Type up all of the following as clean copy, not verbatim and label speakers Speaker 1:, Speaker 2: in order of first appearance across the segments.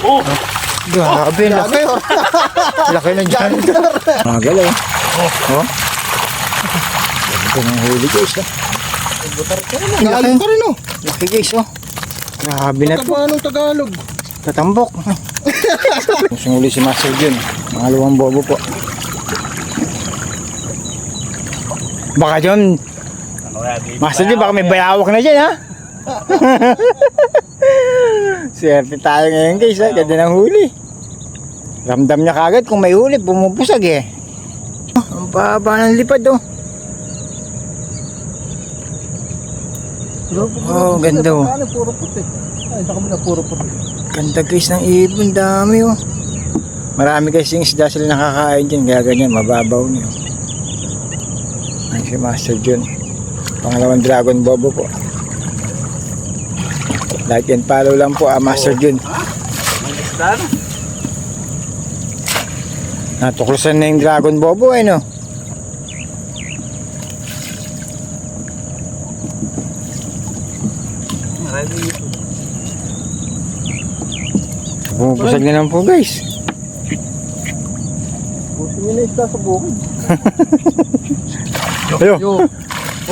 Speaker 1: Oh!
Speaker 2: Grabe, laki. Laki na dyan. Magalaw. Oh. Ito ng huli guys.
Speaker 3: Galing pa rin oh.
Speaker 2: Laki guys oh. Grabe na to.
Speaker 3: Anong Tagalog?
Speaker 2: Tatambok. Gusto uli si Master Jun. Pangalawang bobo po. Baka dyan. Master Jun, baka may bayawak na dyan ha. Swerte tayo ngayon guys ha. Ganda ng huli. Ramdam niya kagad kung may huli. Bumubusag eh. Ang baba ng lipad oh. Oh, ganda oh.
Speaker 3: Puro puti. Ay, sa kabila puro puti.
Speaker 2: Ganda guys ng ibon, dami oh. Marami guys yung isda sila nakakain dyan, kaya ganyan, mababaw niyo. Ay si Master Jun. Pangalawang Dragon Bobo po. Like and follow lang po Master Jun. Natuklasan na yung Dragon Bobo eh no. Bumubusag na lang po guys.
Speaker 3: Buti nyo na isda sa bukid.
Speaker 2: Ayo.
Speaker 3: Oh.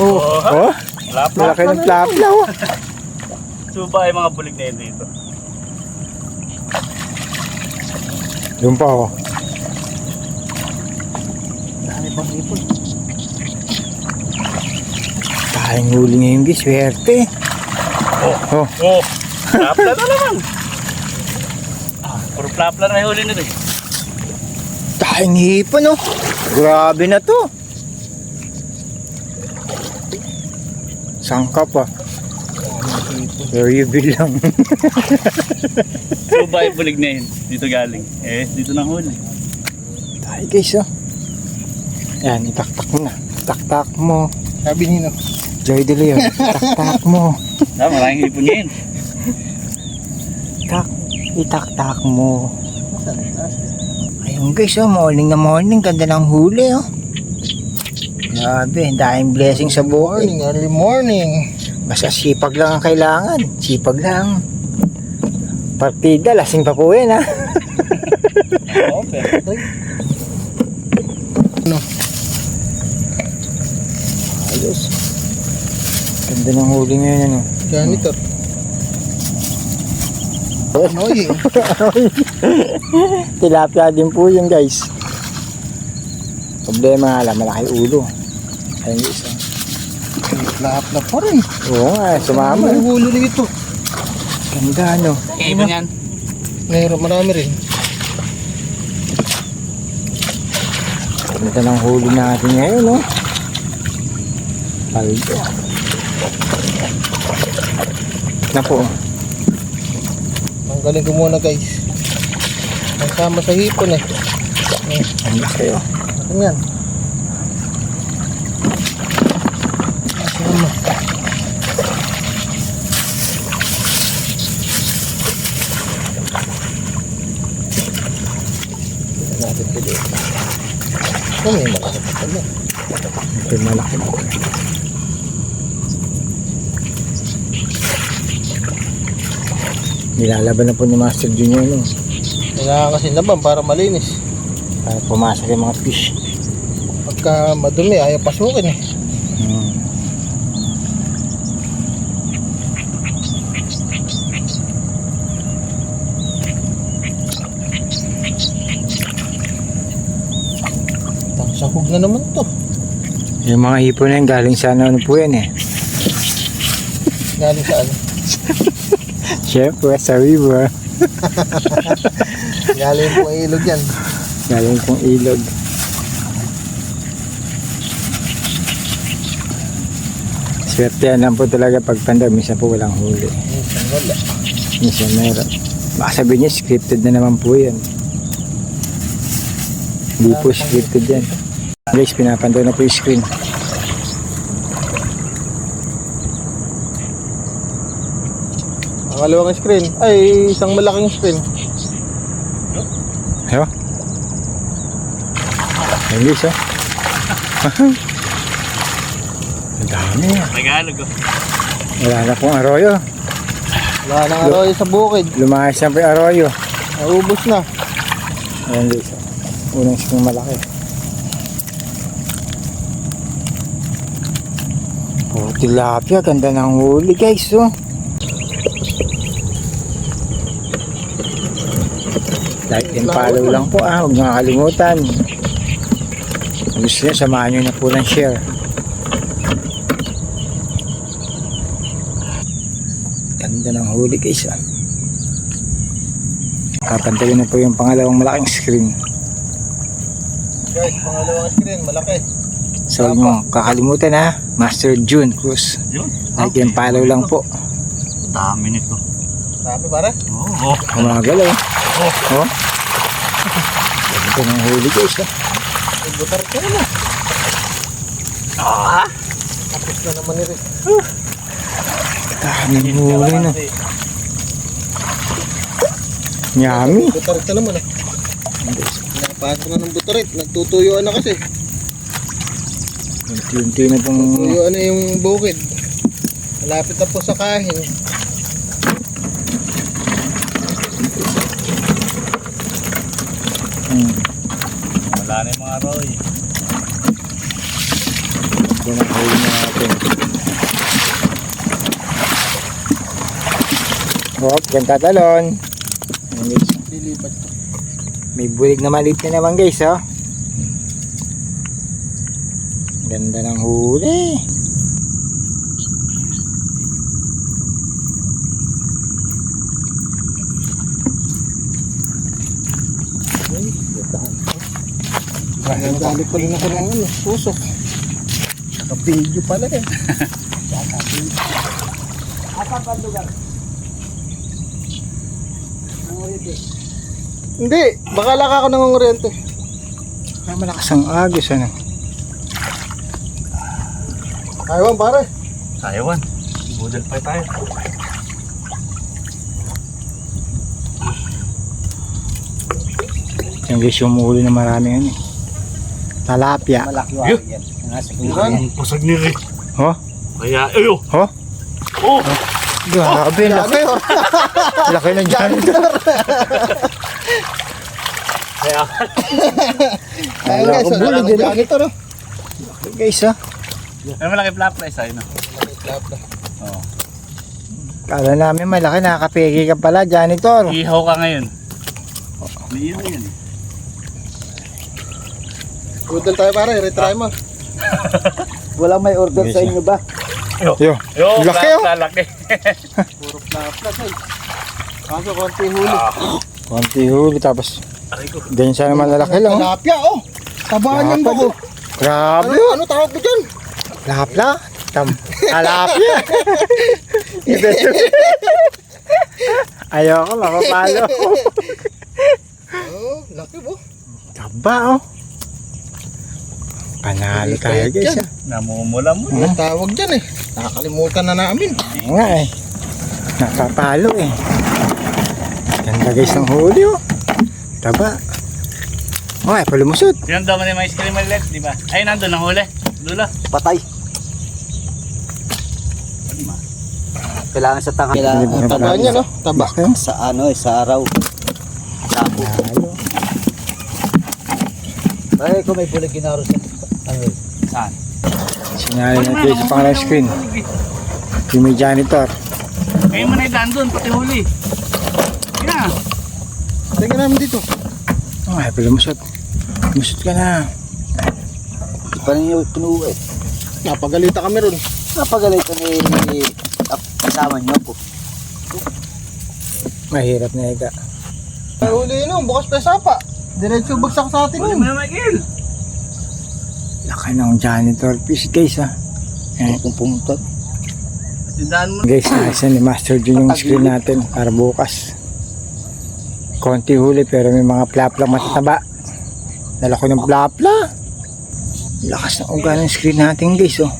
Speaker 2: Oh. Malaki ng plapla oh.
Speaker 1: Suba yung mga bulig na yun dito.
Speaker 2: Doon pa oh.
Speaker 3: Dami pang ipon.
Speaker 2: Tayong huli ngayon guys, swerte. Oh.
Speaker 1: Oh! Plapla na naman! Puro plapla na yung huli nito.
Speaker 2: Tayong hipon oh. Grabe na to. Sangka pa. Very bilang.
Speaker 1: Suba yung bulig na yun. Dito galing. Eh, dito na huli.
Speaker 2: Tayo guys oh. Yan, itaktak mo na. Taktak mo.
Speaker 3: Sabi nino.
Speaker 2: Joy De Leon, taktak mo.
Speaker 1: Maraming hipon ngayon.
Speaker 2: Itaktak mo. Ayun guys oh, morning na morning. Ganda ng huli oh. Grabe, dahing blessing sa buhay.
Speaker 3: Morning, early morning.
Speaker 2: Basta sipag lang ang kailangan. Sipag lang. Partida, lasing pa po yan ha.
Speaker 1: Okay.
Speaker 3: Ano?
Speaker 2: Ayos. Ganda ng huli ngayon ano.
Speaker 3: Janitor. Noy.
Speaker 2: Tilapia din po yun guys. Problema nga lang, malaki ulo. Ayun guys oh.
Speaker 3: Lahap na pa rin.
Speaker 2: Oo nga, sumama.
Speaker 3: Ang hulo dito.
Speaker 2: Ganda ano.
Speaker 1: Hipon yan.
Speaker 3: Mayroon, marami rin.
Speaker 2: Ganda ng huli natin ngayon no. Paldo. Na po.
Speaker 3: Tanggalin ko muna guys. Kasama sa hipon eh.
Speaker 2: Ayos kayo.
Speaker 3: Ano yan? Kasama. Natin pili. Ano yung malaki pa pala?
Speaker 2: Ito yung malaki. Nilalaban na po ni Master Junior no.
Speaker 3: Kailangan kasi laban para malinis.
Speaker 2: Para pumasok yung mga fish.
Speaker 3: Pagka madumi, ayaw pasukin eh. Sahog na naman to.
Speaker 2: Yung mga hipon na yan, galing sa ano po yan eh.
Speaker 3: Galing saan?
Speaker 2: Siyempre, sa river.
Speaker 3: Galing po ang ilog yan.
Speaker 2: Galing pong ilog. Swerte yan lang po talaga pag pandang. Minsan po walang huli.
Speaker 3: Minsan wala.
Speaker 2: Minsan meron. Baka sabihin niya, scripted na naman po yan. Hindi po scripted yan. Guys, pinapandaw na po yung screen.
Speaker 3: Pangalawang screen. Ay, isang malaking screen.
Speaker 2: Ayo. Ayun guys, oh. Ang dami.
Speaker 1: Tagalog oh.
Speaker 2: Wala na pong arroyo.
Speaker 3: Wala nang aroy sa bukid.
Speaker 2: Lumayas na po yung arroyo.
Speaker 3: Naubos na.
Speaker 2: Ayan guys. Unang screen malaki. Oh, tilapia. Ganda ng huli guys. Oh. Like and follow lang po ah. Huwag nyo kakalimutan. Kung gusto nyo, samahan nyo na po ng share. Ganda ng huli guys ah. Kapantayin na po yung pangalawang malaking screen.
Speaker 3: Guys, pangalawang screen, malaki.
Speaker 2: So huwag nyo kakalimutan ha. Master June Cruz.
Speaker 1: Yun.
Speaker 2: Like and follow lang po.
Speaker 1: Dami nito.
Speaker 3: Dami pare.
Speaker 1: Oo.
Speaker 2: Kumagalaw. Oh. Ganda ng huli guys ah.
Speaker 3: Butar ka na.
Speaker 1: Ah!
Speaker 3: Tapos na naman ni Rick.
Speaker 2: Daming huli no. Yummy.
Speaker 3: Butarit na naman eh. Napasok na ng butarit. Nagtutuyuan na kasi.
Speaker 2: Unti-unti na pong
Speaker 3: Tuyuan na yung bukid. Malapit na po sa kahin.
Speaker 1: Wala na yung mga roy.
Speaker 2: Yan ang huli natin. Hop, ganda talon. Ayan, guys.
Speaker 3: Lilipat.
Speaker 2: May bulig na maliit na naman guys oh. Ganda ng huli.
Speaker 3: Nagdali pa rin ako ng ano, pusok. Naka-video pala eh. Hindi, baka laka ako ng oriente.
Speaker 2: Ay, malakas ang agos ano.
Speaker 3: Ayawan pare.
Speaker 1: Sayawan. Budal pa tayo.
Speaker 2: Yan guys yung huli na maraming ano. Talapia.
Speaker 3: Malaki
Speaker 1: Yun.
Speaker 3: yan.
Speaker 1: Ang pusag ni Rick.
Speaker 2: Oh,
Speaker 1: Kaya, ayo!
Speaker 2: oh.
Speaker 1: Oh!
Speaker 2: Grabe, laki. Laki na dyan.
Speaker 1: Kaya,
Speaker 3: Ayun
Speaker 2: Wala
Speaker 3: guys,
Speaker 2: akong
Speaker 3: wala
Speaker 2: bulig,
Speaker 3: nang
Speaker 2: eh.
Speaker 3: ganito no.
Speaker 2: Guys ah.
Speaker 1: may malaki flap na isa yun. Oo.
Speaker 2: Kala namin malaki, nakakapegi ka pala, janitor.
Speaker 1: Ihaw ka ngayon. May ihaw yan.
Speaker 3: Udal tayo pare, retry mo.
Speaker 4: Walang may order
Speaker 2: Yes,
Speaker 4: sa inyo ba?
Speaker 2: Yo,
Speaker 1: Yo,
Speaker 2: laki oh.
Speaker 1: Laki.
Speaker 3: Puro flap-flap ay. Kaso konti huli.
Speaker 2: Konti huli tapos
Speaker 1: Aray ko.
Speaker 2: ganyan sana malalaki lang. Oh.
Speaker 3: Tilapia oh. Tabaan yung
Speaker 2: Lapad,
Speaker 3: bako.
Speaker 2: oh. Grabe.
Speaker 3: Ano tawag mo dyan?
Speaker 2: Lapla. Talapia. Ayoko, mapapalo.
Speaker 3: Oh, laki bo.
Speaker 2: Taba oh. Panalo tayo guys ah.
Speaker 1: Namumula mo.
Speaker 3: Ano tawag dyan eh? Nakakalimutan na namin.
Speaker 2: Oo nga eh. Napapalo eh. Ganda guys ng huli oh. Taba. Oh, ay palumusot.
Speaker 1: Sinanda mo na yung mais cream ulit, di ba? Ay, nandun ang huli. Lula.
Speaker 4: Patay. Kailangan sa tanga.
Speaker 2: Ano
Speaker 4: Kailangan
Speaker 2: ba?
Speaker 3: Taba niya no? Taba.
Speaker 2: Bakit?
Speaker 4: sa ano sa araw. Tapo.
Speaker 2: Panalo.
Speaker 4: Ay, kung may bulig ginaro sa ano.
Speaker 1: Saan?
Speaker 2: Sinali natin sa pangalang screen. Yung may janitor.
Speaker 1: Ngayon mo na idaan doon, pati huli. Yeah.
Speaker 3: Tingnan namin dito.
Speaker 2: Oh, ay palumusot. Musot ka na.
Speaker 4: Di pa ninyo pinuwi.
Speaker 3: Napagalita kami ron.
Speaker 4: Napagalit ni kasama niyo po.
Speaker 2: Mahirap na ika.
Speaker 3: Ay huli no, bukas pa sapa. Diretso bagsak sa atin
Speaker 1: Huli
Speaker 3: yun.
Speaker 1: mo na, Michael.
Speaker 2: Laki ng janitor fish guys ah. Eh,
Speaker 4: Kung pumunta.
Speaker 1: Tindaan mo.
Speaker 2: guys, nasa ni Master Jun yung screen natin para bukas. Konti huli pero may mga plapla matataba. Lalaki ng plapla. Lakas ng uga ng screen natin guys oh.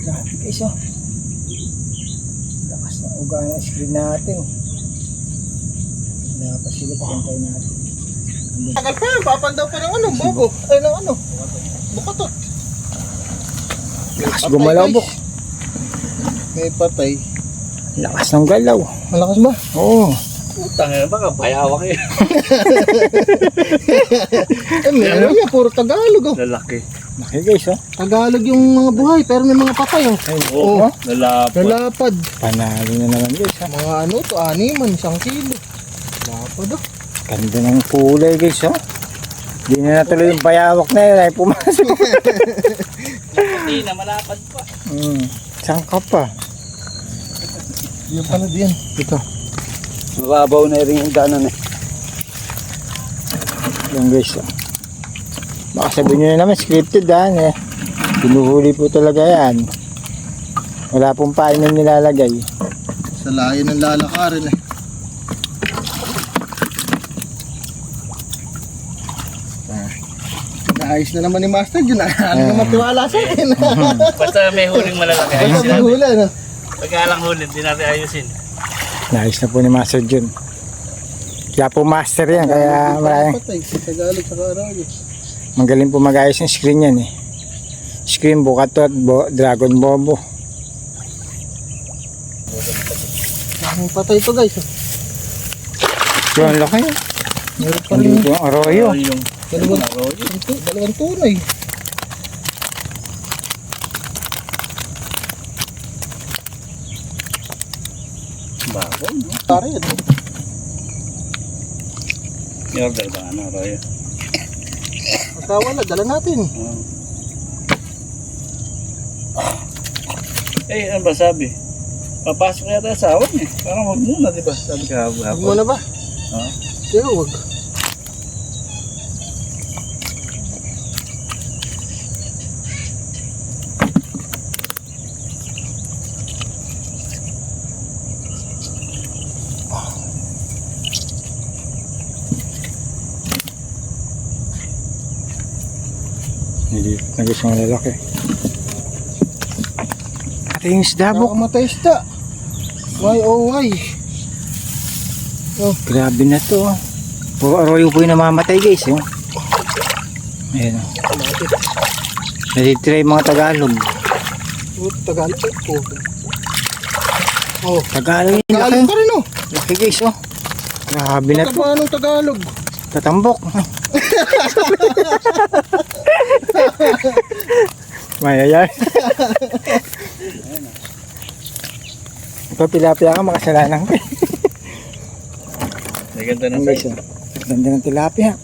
Speaker 2: Grabe guys oh. Lakas ng uga ng screen natin. Napasila pa kantay natin.
Speaker 3: Tagal pa yan, papandaw pa ng ano, bobo. Ay ng ano. Bukatot.
Speaker 2: Lakas gumalaw, Bok.
Speaker 3: May patay.
Speaker 2: Lakas ng galaw.
Speaker 3: Malakas ba?
Speaker 2: Oo.
Speaker 1: Putang ina, baka bayawak eh.
Speaker 3: Meron yan, puro Tagalog oh.
Speaker 1: Lalaki.
Speaker 2: Laki guys, oh.
Speaker 3: Tagalog yung mga buhay, pero may mga patay oh.
Speaker 1: Oo, lalapad.
Speaker 3: Lalapad.
Speaker 2: Panalo na naman guys, ha.
Speaker 3: Mga ano to, animan, 1 kilo. Lalapad oh.
Speaker 2: Ganda ng kulay guys, oh. Hindi na natuloy yung bayawak na yun ay pumasok.
Speaker 1: Hindi na, malapad pa.
Speaker 2: Saan ka pa?
Speaker 3: Yung pala diyan.
Speaker 2: Ito.
Speaker 4: Mababaw na rin yung danan eh.
Speaker 2: Yan guys, oh. Baka sabihin nyo na naman, scripted ha. Pinuhuli po talaga yan. Wala pong pain na nilalagay.
Speaker 3: Sa layo ng lalakarin eh. Naayos na naman ni Master dyan. Ano naman tiwala sa akin.
Speaker 1: Basta may huling malalaki.
Speaker 3: Basta
Speaker 1: Ayusin
Speaker 3: may
Speaker 1: natin.
Speaker 3: hula no.
Speaker 1: Pagkalang huli, hindi natin ayusin.
Speaker 2: Naayos na po ni Master Jun. Kaya po master yan, kaya maraming
Speaker 3: Patay, Tagalog sa Arago.
Speaker 2: magaling po mag-ayos ng screen yan eh. Screen, bukatot, dragon bobo.
Speaker 3: Ang patay to guys.
Speaker 2: So, ang laki.
Speaker 3: Meron pa
Speaker 2: Hindi
Speaker 3: rin
Speaker 2: po yung arroyo.
Speaker 1: Yung
Speaker 3: dalawang tunay.
Speaker 1: bago, no?
Speaker 3: Pare yan.
Speaker 1: I-order ba ano, Roy?
Speaker 3: Pagka wala, dala natin.
Speaker 1: Eh, ano ba sabi? Papasok yata sa awan eh. Parang wag muna, di ba? Sabi ka
Speaker 3: Huwag
Speaker 1: hapon.
Speaker 3: mo na ba?
Speaker 1: Ha?
Speaker 3: Kaya huwag.
Speaker 2: Hindi na gusto ng lalaki. Ate yung isda, Bok.
Speaker 3: Nakamatay isda. Why oh why?
Speaker 2: Grabe na to. Oh. Puro arroyo po yung namamatay guys. Oh. Ayan o. Natitira yung mga Tagalog.
Speaker 3: Tagalog po. Oh,
Speaker 2: Tagalog yung laki.
Speaker 3: Tagalog pa rin oh.
Speaker 2: Laki guys oh. Grabe na to.
Speaker 3: Paano Tagalog?
Speaker 2: Tatambok. Mayayay. Ito tilapia ka makasalanan ko.
Speaker 1: May ganda ng
Speaker 2: Guys,
Speaker 1: size.
Speaker 2: oh. Ganda ng tilapia.